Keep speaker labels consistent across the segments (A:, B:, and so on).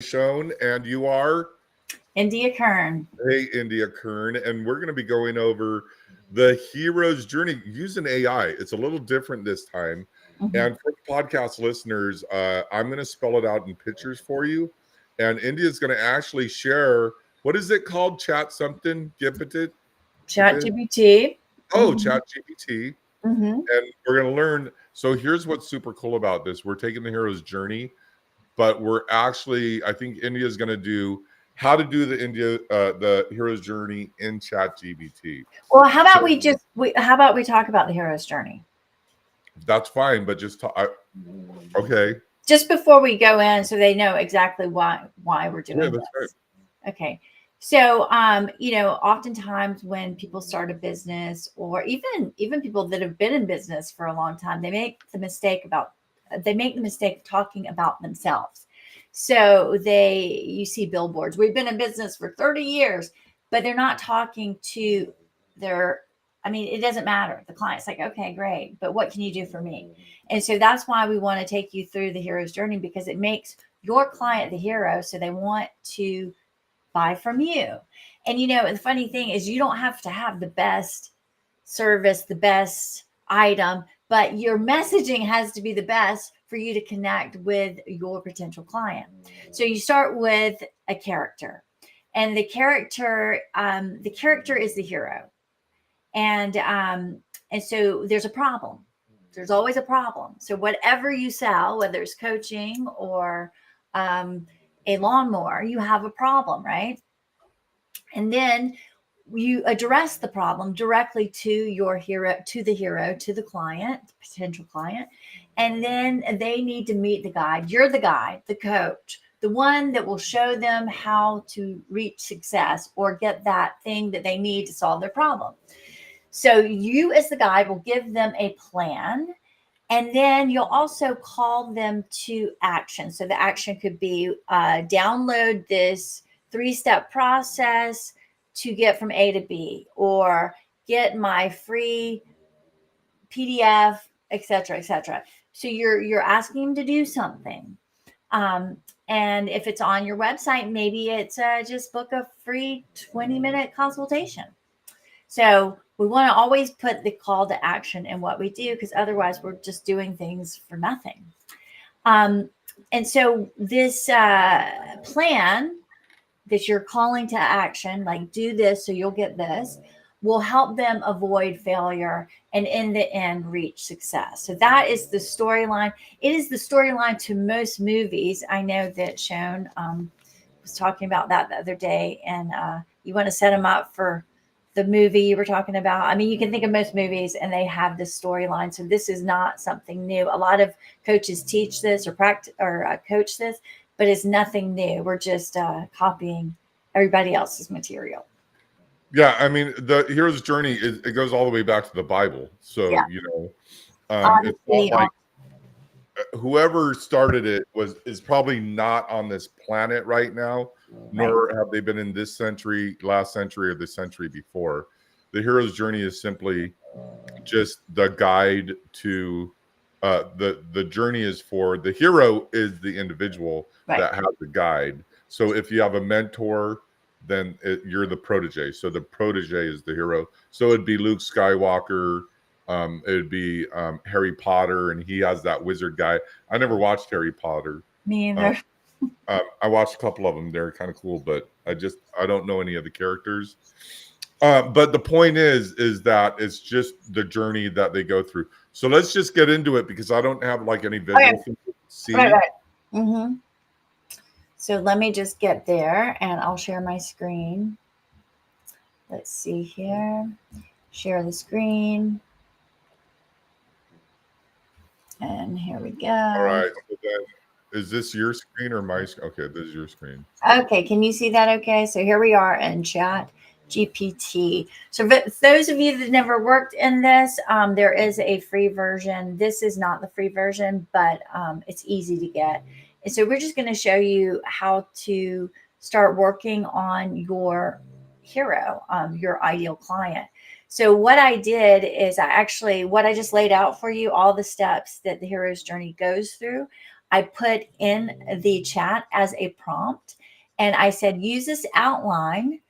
A: Shown, and you are
B: India Kern.
A: Hey India Kern, and we're going to be going over the hero's journey using AI. It's a little different this time.
B: Mhm.
A: And for the podcast listeners, I'm going to spell it out in pictures for you. And India is going to actually share what is it called? Chat something? Gipit?
B: Chat GPT.
A: Oh,
B: Mm-hmm.
A: Chat GPT.
B: Mm-hmm.
A: And we're going to learn. So here's what's super cool about this. We're taking the hero's journey, but we're actually, I think India is going to do how to do the hero's journey in Chat GBT.
B: Well, how about
A: So
B: we talk about the hero's journey
A: that's fine, but just talk, okay.
B: just before we go in, so they know exactly why we're
A: Yeah,
B: doing
A: that's right.
B: this. Okay. So, oftentimes when people start a business, or even people that have been in business for a long time, they make the mistake of talking about themselves. So you see billboards. We've been in business for 30 years, but they're not talking to their. I mean, it doesn't matter. The client's like, okay, great, but what can you do for me? And so that's why we want to take you through the hero's journey, because it makes your client the hero. So they want to buy from you. And the funny thing is, you don't have to have the best service, the best item, but your messaging has to be the best for you to connect with your potential client. So you start with a character, and the character is the hero. And so there's a problem. There's always a problem. So whatever you sell, whether it's coaching or um, a lawnmower, you have a problem, right? And then you address the problem directly to the client, potential client. And then they need to meet the guide. You're the guide, the coach, the one that will show them how to reach success or get that thing that they need to solve their problem. So you, as the guide, will give them a plan, and then you'll also call them to action. So the action could be download this 3-step process to get from A to B, or get my free PDF, etc., etc. So you're asking them to do something. Um, and if it's on your website, maybe it's just book a free 20-minute consultation. So we want to always put the call to action in what we do, because otherwise we're just doing things for nothing. Um, and so this plan that you're calling to action, like do this so you'll get this, will help them avoid failure and in the end reach success. So that is the storyline. It is the storyline to most movies. I know that Sean was talking about that the other day, and you want to set them up for the movie you were talking about. I mean, you can think of most movies and they have this storyline. So this is not something new. A lot of coaches teach this or practice or coach this, but it's nothing new. We're just copying everybody else's material.
A: Yeah, I mean, the hero's journey it goes all the way back to the Bible. So
B: Yeah.
A: it's not
B: Honesty.
A: like whoever started it is probably not on this planet right now,
B: Right.
A: nor have they been in this century, last century, or the century before. The hero's journey is simply just the guide to the journey is for the hero is the individual
B: Right.
A: that has the guide. So if you have a mentor, then you're the protege. So the protege is the hero. So it'd be Luke Skywalker. It would be Harry Potter, and he has that wizard guy. I never watched Harry Potter.
B: Me
A: Um,
B: either.
A: I watched a couple of them. They're kind of cool, but I don't know any of the characters. But the point is that it's just the journey that they go through. So let's just get into it, because I don't have like any
B: Okay.
A: visual thing to
B: Right.
A: see.
B: Right. Mm-hmm. So let me just get there, and I'll share my screen. Let's see here. Share the screen. And here we
A: All
B: go.
A: right. So then, is this your screen or my screen? Okay, this is your screen.
B: Okay, can you see that okay? So here we are in Chat GPT. So but those of you that never worked in this, there is a free version. This is not the free version, but it's easy to get. And so we're just going to show you how to start working on your hero, your ideal client. So what I did is what I just laid out for you, all the steps that the hero's journey goes through. I put in the chat as a prompt, and I said, use this outline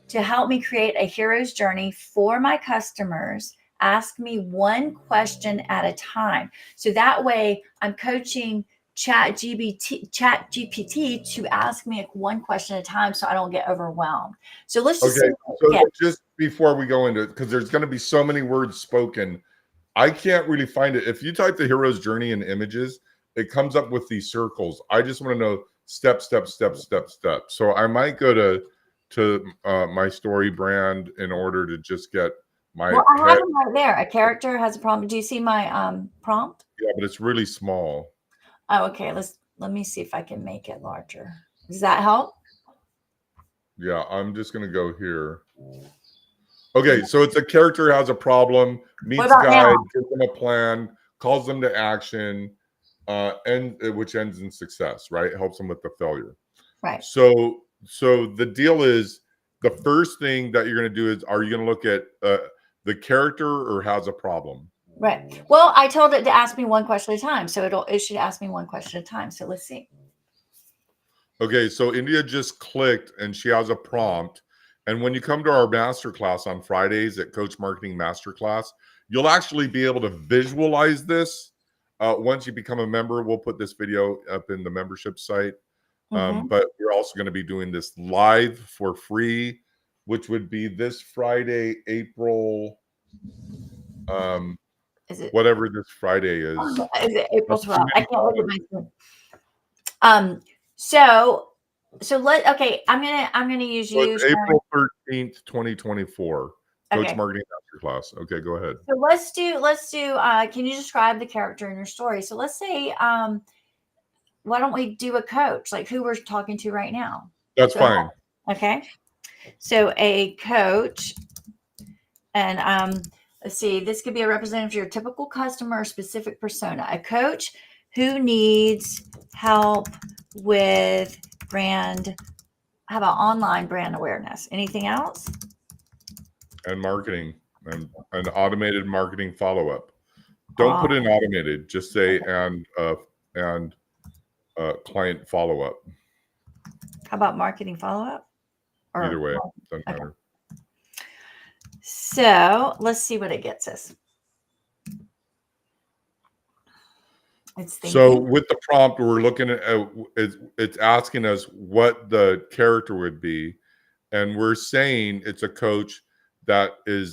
B: to help me create a hero's journey for my customers. Ask me one question at a time. So that way I'm coaching chat GPT to ask me one question at a time so I don't get overwhelmed. So let's just
A: Okay, so just before we go into it, because there's going to be so many words spoken, I can't really find it. If you type the hero's journey in images, it comes up with these circles. I just want to know step, step, step, step, step. So I might go to my story brand in order to just get my
B: Well, I have
A: head.
B: them right there. A character has a prompt. Do you see my prompt?
A: Yeah, but it's really small.
B: Oh, okay. Let me see if I can make it larger. Does that help?
A: Yeah, I'm just going to go here. Okay, so it's a character has a problem, meets
B: about
A: guide,
B: now?
A: gives them a plan, calls them to action, which ends in success, right? Helps them with the failure.
B: Right.
A: So the deal is the first thing that you're going to do is, are you going to look at the character or has a problem?
B: Right. Well, I told it to ask me one question at a time, so it should ask me one question at a time. So let's see.
A: Okay, so India just clicked and she has a prompt. And when you come to our masterclass on Fridays at Coach Marketing Masterclass, you'll actually be able to visualize this. Once you become a member, we'll put this video up in the membership site. But we're also going to be doing this live for free, which would be this Friday, April,
B: Is it?
A: whatever this Friday is.
B: Is it April 12th? I can't look at my phone. Okay, I'm gonna use
A: So
B: you.
A: it's April 13th, 2024. Coach
B: Okay.
A: Marketing Masterclass. Okay, go ahead.
B: So let's do can you describe the character in your story? So let's say why don't we do a coach, like who we're talking to right now?
A: That's fine.
B: Okay. So a coach, and let's see, this could be a representative of your typical customer or specific persona. A coach who needs help with brand, how about online brand awareness? Anything else?
A: And marketing and automated marketing follow-up. Don't put in automated, just say and client follow-up.
B: How about marketing follow-up?
A: Either way, doesn't matter.
B: So let's see what it gets us. It's thinking.
A: So with the prompt, we're looking at it's asking us what the character would be, and we're saying it's a coach that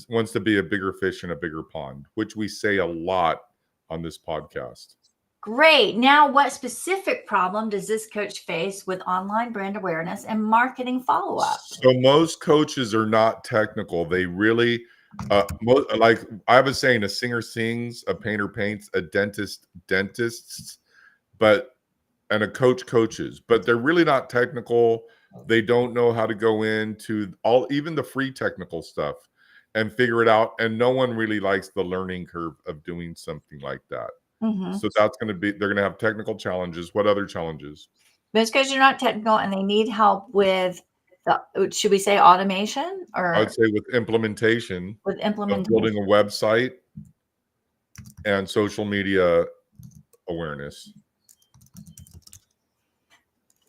A: wants to be a bigger fish in a bigger pond, which we say a lot on this podcast.
B: Great. Now, what specific problem does this coach face with online brand awareness and marketing follow-up?
A: So most coaches are not technical. They really, like I have a saying, a singer sings, a painter paints, a dentist dentists, and a coach coaches, but they're really not technical. They don't know how to go into even the free technical stuff and figure it out. And no one really likes the learning curve of doing something like that. So they're going to have technical challenges. What other challenges?
B: Most coaches are not technical and they need help with should we say automation, or
A: I would say with implementation of building a website and social media awareness.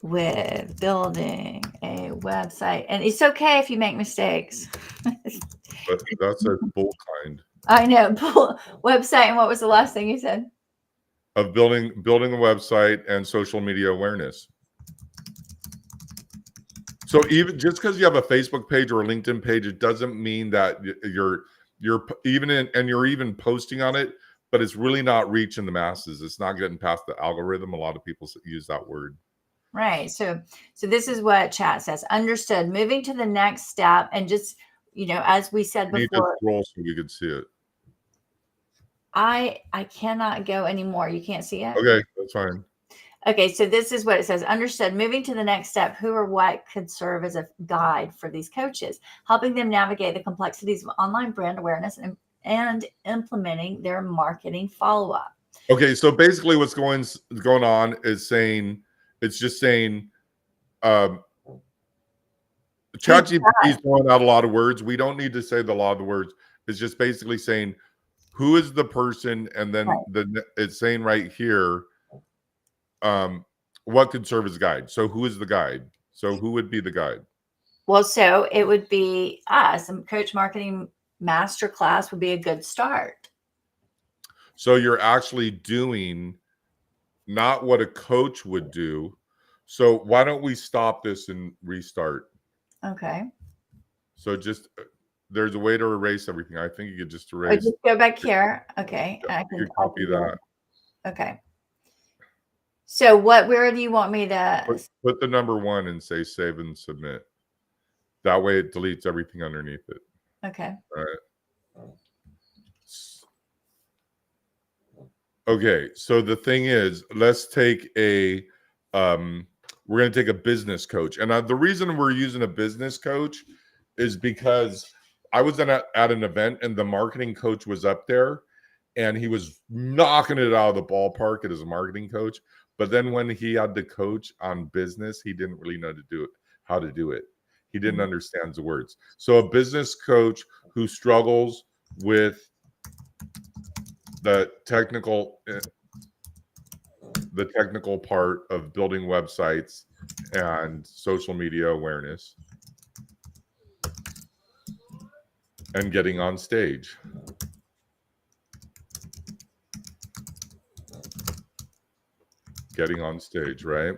B: With building a website, and it's okay if you make mistakes.
A: But that's a bull kind.
B: I know. Website, and what was the last thing you said?
A: Of building a website and social media awareness. So even just because you have a Facebook page or a LinkedIn page, it doesn't mean that you're even posting on it, but it's really not reaching the masses. It's not getting past the algorithm. A lot of people use that word.
B: Right. So this is what chat says. Understood. Moving to the next step, and just, as we said before,
A: need to scroll so we could see it.
B: I cannot go anymore. You can't see it?
A: Okay, that's fine.
B: Okay, so this is what it says. Understood. Moving to the next step, who or what could serve as a guide for these coaches, helping them navigate the complexities of online brand awareness and implementing their marketing follow-up.
A: Okay, so basically what's going on is saying, it's just saying, ChatGPT is throwing out a lot of words. We don't need to say a lot of the words. It's just basically saying, who is the person? And then it's saying right here, what could serve as a guide? So who is the guide? So who would be the guide?
B: Well, so it would be us. A coach marketing masterclass would be a good start.
A: So you're actually doing not what a coach would do. So why don't we stop this and restart?
B: Okay.
A: So just there's a way to erase everything. I think you could just
B: Oh,
A: erase.
B: just go back here. Okay.
A: Yeah, you copy that.
B: Okay. So where do you want me to?
A: Put the number 1 and say save and submit. That way it deletes everything underneath it.
B: Okay.
A: All right. Okay, so the thing is, let's take we're going to take a business coach. And the reason we're using a business coach is because I was at an event and the marketing coach was up there and he was knocking it out of the ballpark as a marketing coach. But then when he had to coach on business, he didn't really know how to do it. He didn't understand the words. So a business coach who struggles with the technical part of building websites and social media awareness and getting on stage. Getting on stage, right?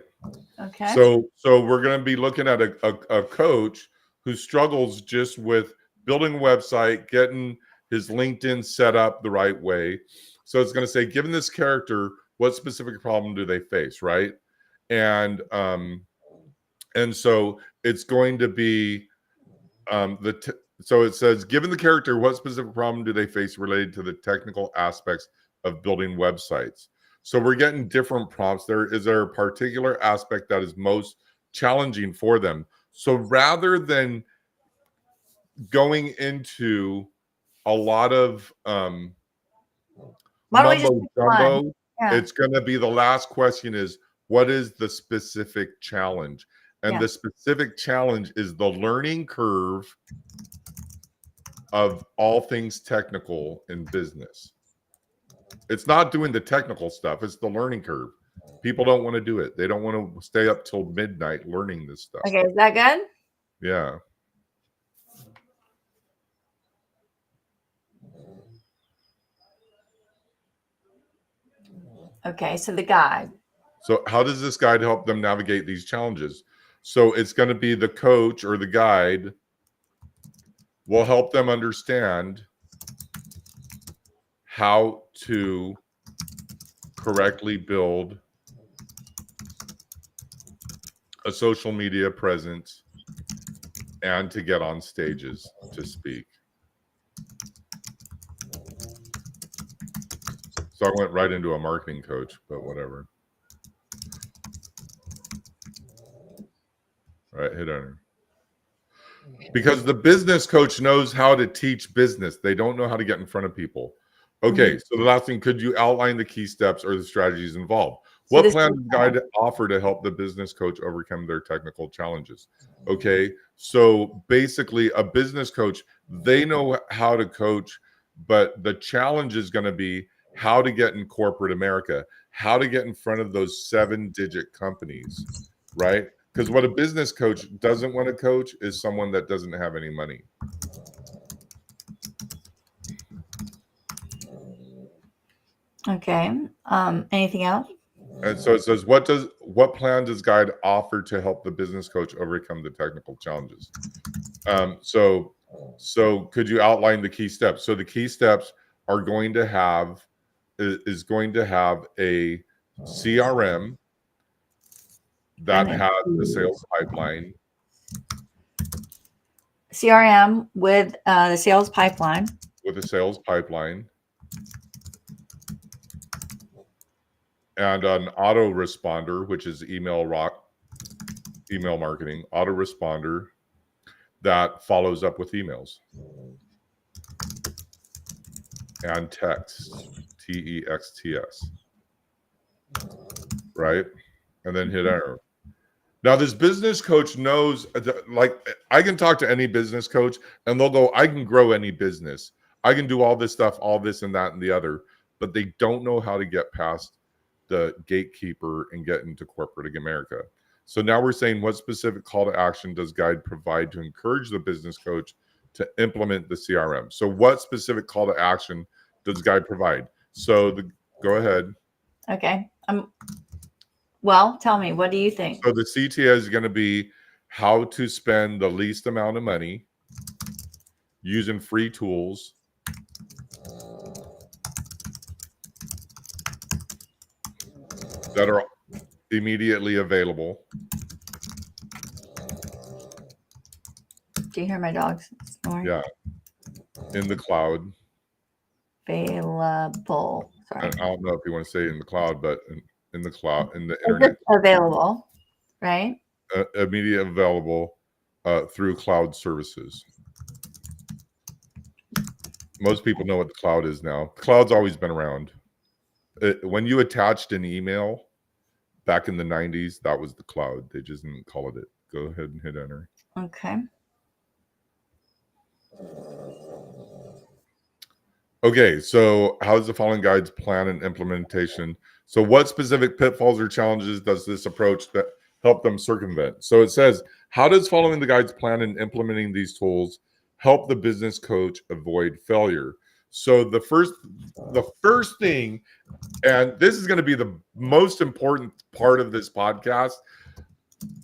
B: Okay.
A: So we're going to be looking at a coach who struggles just with building a website, getting his LinkedIn set up the right way. So it's going to say, given this character, what specific problem do they face, right? And so it's going to be so it says, given the character, what specific problem do they face related to the technical aspects of building websites? So we're getting different prompts. Is there a particular aspect that is most challenging for them? So rather than going into a lot of mumbo jumbo, it's going to be the last question is, what is the specific challenge? And the specific challenge is the learning curve of all things technical in business. It's not doing the technical stuff. It's the learning curve. People don't want to do it. They don't want to stay up till midnight learning this stuff.
B: Okay. Is that good?
A: Yeah.
B: Okay. So the guide.
A: So how does this guide help them navigate these challenges? So it's going to be the coach or the guide will help them understand how to correctly build a social media presence and to get on stages to speak. So I went right into a marketing coach, but whatever. All right, hit enter. Because the business coach knows how to teach business. They don't know how to get in front of people. Okay, so the last thing, could you outline the key steps or the strategies involved? What plan does the guide offer to help the business coach overcome their technical challenges? Okay, so basically a business coach, they know how to coach, but the challenge is going to be how to get in corporate America, how to get in front of those 7-digit companies, right? Because what a business coach doesn't want to coach is someone that doesn't have any money.
B: Okay. Anything else?
A: And so it says, what plan does guide offer to help the business coach overcome the technical challenges? So could you outline the key steps? So the key steps are going to have is going to have a CRM that has the sales pipeline.
B: CRM with the sales pipeline.
A: With a sales pipeline. And an autoresponder, which is email marketing, autoresponder that follows up with emails. And text, TEXTS. Right? And then hit enter. Now, this business coach knows, like, I can talk to any business coach and they'll go, I can grow any business. I can do all this stuff, all this and that and the other, but they don't know how to get past the gatekeeper and get into corporate America. So now we're saying, what specific call to action does Guide provide to encourage the business coach to implement the CRM? So what specific call to action does Guide provide? So go ahead.
B: Okay. Well, tell me, what do you think?
A: So the CTA is going to be how to spend the least amount of money using free tools that are immediately available.
B: Do you hear my dogs snoring?
A: Yeah. In the cloud.
B: Available. Sorry.
A: I don't know if you want to say in the cloud, but in the cloud, in the internet.
B: Available, right?
A: Immediately available through cloud services. Most people know what the cloud is now. The cloud's always been around. When you attached an email back in the 90s, that was the cloud. They just didn't call it. Go ahead and hit enter.
B: Okay.
A: Okay, so how does the following guides plan and implementation? So what specific pitfalls or challenges does this approach that help them circumvent? So it says, how does following the guides plan and implementing these tools help the business coach avoid failure? So the first thing, and this is going to be the most important part of this podcast,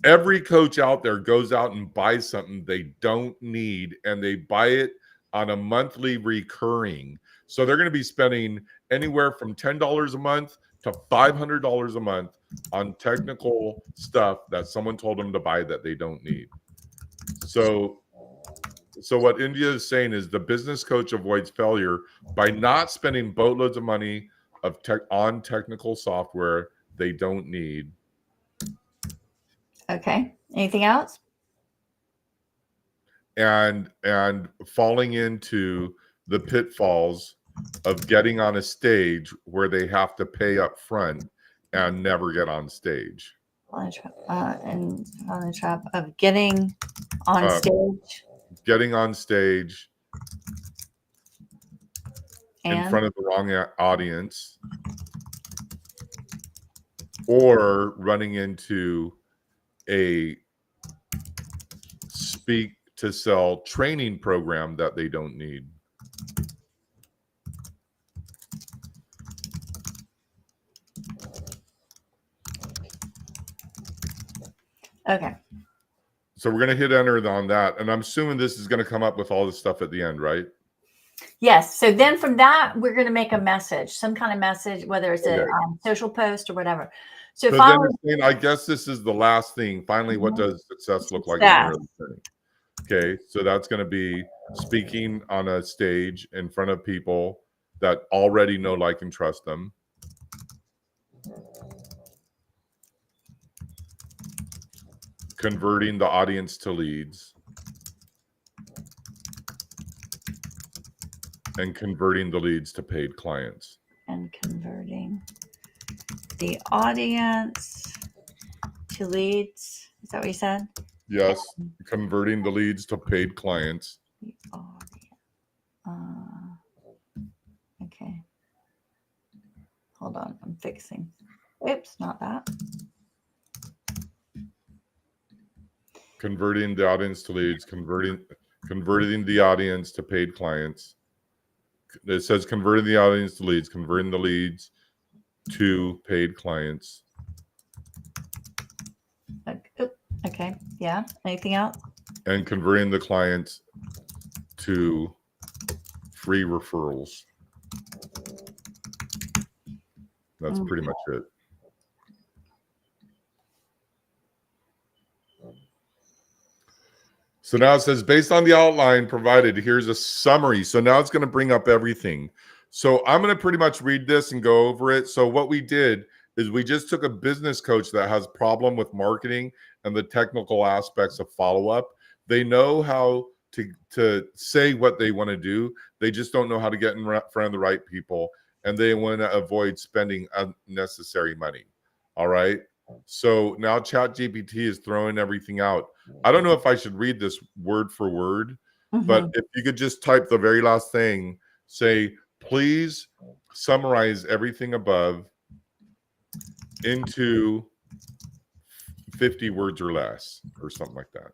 A: every coach out there goes out and buys something they don't need, and they buy it on a monthly recurring. So they're going to be spending anywhere from $10 a month to $500 a month on technical stuff that someone told them to buy that they don't need. So what India is saying is the business coach avoids failure by not spending boatloads of money on technical software they don't need.
B: Okay. Anything else?
A: And falling into the pitfalls of getting on a stage where they have to pay up front and never get on stage.
B: And on the trap of getting on stage.
A: Getting on stage in front of the wrong audience, or running into a speak to sell training program that they don't need.
B: Okay.
A: So we're going to hit enter on that. And I'm assuming this is going to come up with all this stuff at the end, right?
B: Yes. So then from that, we're going to make a message, some kind of message, whether it's a social post or whatever. So finally,
A: then I guess this is the last thing. Finally, what does success look like in your journey? Okay. So that's going to be speaking on a stage in front of people that already know, like, and trust them. Converting the audience to leads. And converting the leads to paid clients.
B: And converting the audience to leads. Is that what you said?
A: Yes. Converting the leads to paid clients.
B: Okay. Hold on. I'm fixing. Oops, not that.
A: Converting the audience to leads, converting the audience to paid clients. It says converting the audience to leads, converting the leads to paid clients.
B: Okay. Yeah. Anything else?
A: And converting the clients to free referrals. That's pretty much it. So now it says, based on the outline provided, here's a summary. So now it's going to bring up everything. So I'm going to pretty much read this and go over it. So what we did is we just took a business coach that has problem with marketing and the technical aspects of follow-up. They know how to say what they want to do. They just don't know how to get in front of the right people, and they want to avoid spending unnecessary money. All right. So now ChatGPT is throwing everything out. I don't know if I should read this word for word, but if you could just type the very last thing, say, please summarize everything above into 50 words or less, or something like that.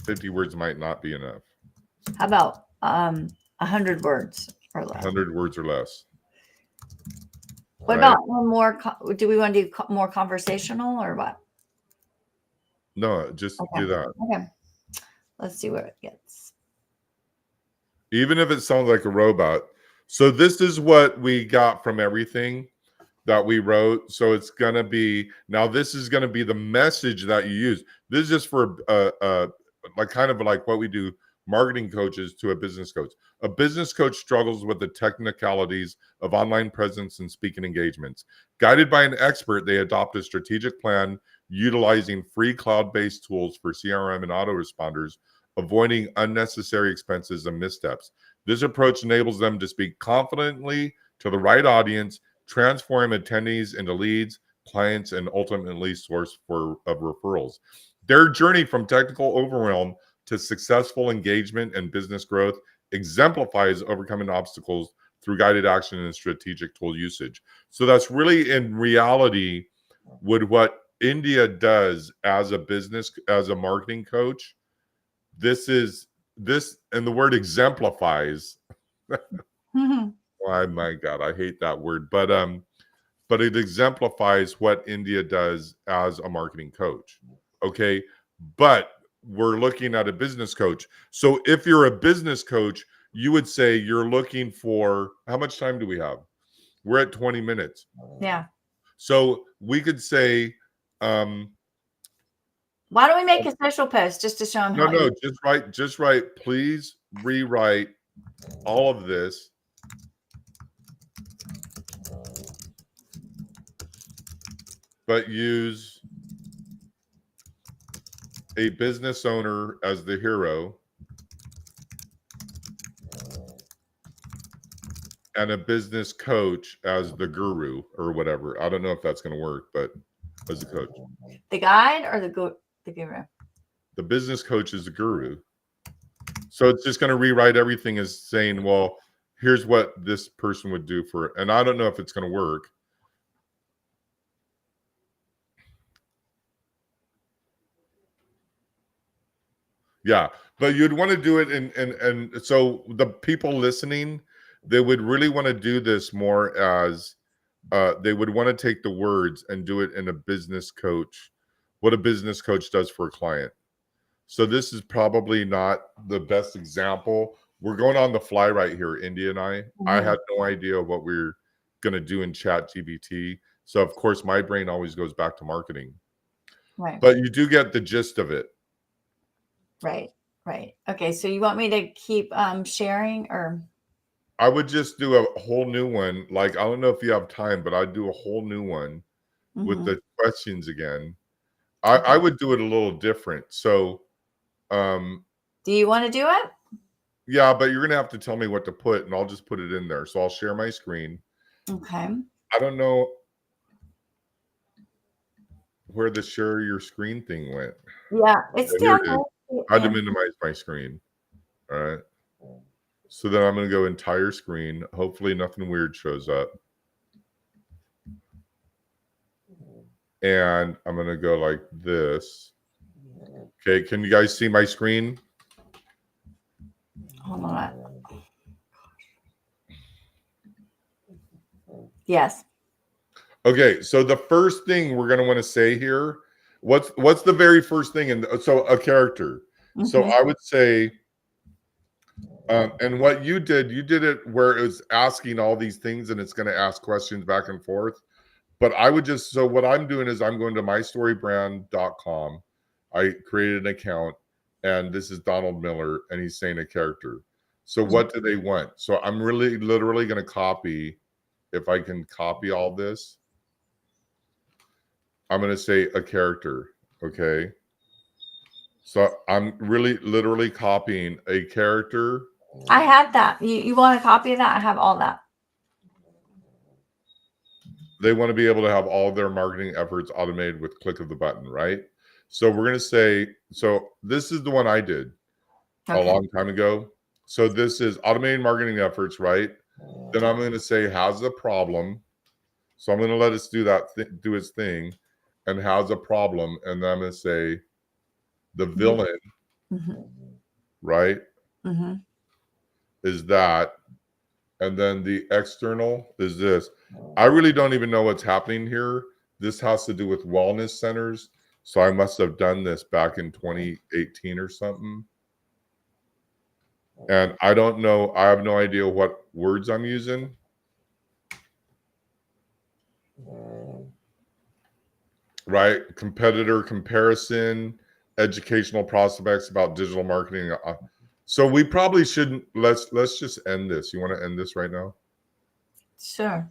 A: 50 words might not be enough.
B: How about 100 words or less?
A: 100 words or less.
B: What about one more? Do we want to do more conversational or what?
A: No, just do that.
B: Okay. Let's see what it gets.
A: Even if it sounds like a robot. So this is what we got from everything that we wrote. So it's going to be, now this is going to be the message that you use. This is just for like kind of like what we do, marketing coaches to a business coach. A business coach struggles with the technicalities of online presence and speaking engagements. Guided by an expert, they adopt a strategic plan utilizing free cloud-based tools for CRM and autoresponders, avoiding unnecessary expenses and missteps. This approach enables them to speak confidently to the right audience, transform attendees into leads, clients, and ultimately source of referrals. Their journey from technical overwhelm to successful engagement and business growth exemplifies overcoming obstacles through guided action and strategic tool usage. So that's really in reality what India does as a business, as a marketing coach. This, and the word exemplifies. Oh my God, I hate that word, but it exemplifies what India does as a marketing coach. Okay, but we're looking at a business coach. So if you're a business coach, you would say you're looking for, how much time do we have? We're at 20 minutes.
B: Yeah.
A: So we could say,
B: why don't we make a social post just to show them how?
A: No, just write, please rewrite all of this but use a business owner as the hero and a business coach as the guru or whatever. I don't know if that's going to work, but as a coach.
B: The guide or the guru?
A: The business coach is the guru. So it's just going to rewrite everything as saying, well, here's what this person would do for it. And I don't know if it's going to work. Yeah, but you'd want to do it and so the people listening, they would really want to do this more as they would want to take the words and do it in a business coach, what a business coach does for a client. So this is probably not the best example. We're going on the fly right here, India and I. I had no idea what we're going to do in ChatGPT. So of course my brain always goes back to marketing. Right. But you do get the gist of it.
B: Right. Okay, so you want me to keep sharing, or?
A: I would just do a whole new one. Like, I don't know if you have time, but I'd do a whole new one with the questions again. I would do it a little different. So,
B: do you want to do it?
A: Yeah, but you're going to have to tell me what to put, and I'll just put it in there. So I'll share my screen.
B: Okay.
A: I don't know where the share your screen thing went.
B: Yeah, it's down there.
A: I had to minimize my screen. All right. So then I'm going to go entire screen. Hopefully nothing weird shows up. And I'm going to go like this. Okay. Can you guys see my screen?
B: Hold on. Yes.
A: Okay. So the first thing we're going to want to say here, what's the very first thing? And so a character. So I would say, and what you did it where it was asking all these things and it's going to ask questions back and forth. But I would just, so what I'm doing is I'm going to mystorybrand.com. I created an account and this is Donald Miller and he's saying a character. So what do they want? So I'm really literally going to copy, if I can copy all this, I'm going to say a character. Okay. So I'm really literally copying a character.
B: I have that. You want a copy of that? I have all that.
A: They want to be able to have all of their marketing efforts automated with click of the button, right? So we're going to say, so this is the one I did a long time ago. So this is automated marketing efforts, right? Then I'm going to say has a problem. So I'm going to let it do that, do its thing, and has a problem, and then I'm going to say the villain, right, is that, and then the external is this. I really don't even know what's happening here. This has to do with wellness centers, so I must have done this back in 2018 or something. And I don't know, I have no idea what words I'm using. Right? Competitor comparison, educational prospects about digital marketing. So we probably shouldn't, let's just end this. You want to end this right now?
B: Sure.